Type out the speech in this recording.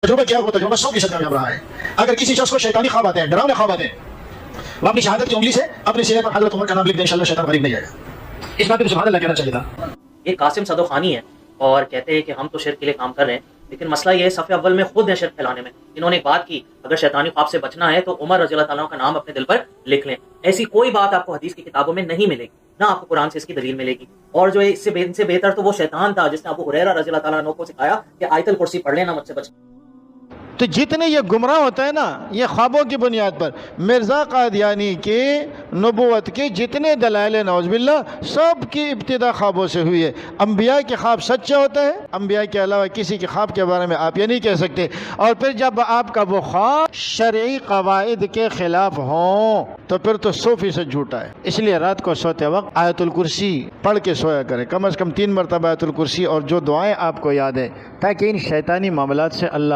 تجربہ کیا ہوا، تجربہ 100% کامیاب رہا ہے۔ اگر کسی شخص کو شیطانی خواب آتے ہیں، ڈراؤنے خواب آتے ہیں، وہ اپنی شہادت کی انگلی سے اپنے سینے پر حضرت عمر کا نام لکھ دیں، انشاءاللہ شیطان قریب نہیں آئے گا۔ اس بات پہ سبحان اللہ کہنا چاہیے تھا۔ یہ قاسم صدوخانی ہے اور کہتے ہیں کہ ہم تو شرک کے لیے کام کر رہے ہیں، لیکن مسئلہ یہ ہے صف اول میں خود ہیں شرک پھیلانے میں۔ انہوں نے ایک بات کی، اگر شیطانی خواب سے بچنا ہے تو عمر رضی اللہ تعالیٰ کا نام اپنے دل پر لکھ لیں۔ ایسی کوئی بات آپ کو حدیث کی کتابوں میں نہیں ملے گی، نہ آپ کو قرآن سے اس کی دلیل ملے گی۔ اور جو ان سے بہتر تو وہ شیطان تھا جس نے ابو ہریرہ رضی اللہ تعالیٰ عنہ کو سکھایا کہ آیت الکرسی پڑھ لینا مجھ سے بچ۔ تو جتنے یہ گمراہ ہوتا ہے نا، یہ خوابوں کی بنیاد پر، مرزا قادیانی کی نبوت کے جتنے دلائل نعوذ باللہ سب کی ابتدا خوابوں سے ہوئی ہے۔ انبیاء کے خواب سچے ہوتے ہیں، انبیاء کے علاوہ کسی کے خواب کے بارے میں آپ یہ نہیں کہہ سکتے۔ اور پھر جب آپ کا وہ خواب شرعی قواعد کے خلاف ہوں تو پھر تو 100% جھوٹا ہے۔ اس لیے رات کو سوتے وقت آیت الکرسی پڑھ کے سویا کریں، کم از کم 3 مرتبہ آیت الکرسی، اور جو دعائیں آپ کو یاد ہیں، تاکہ ان شیطانی معاملات سے اللہ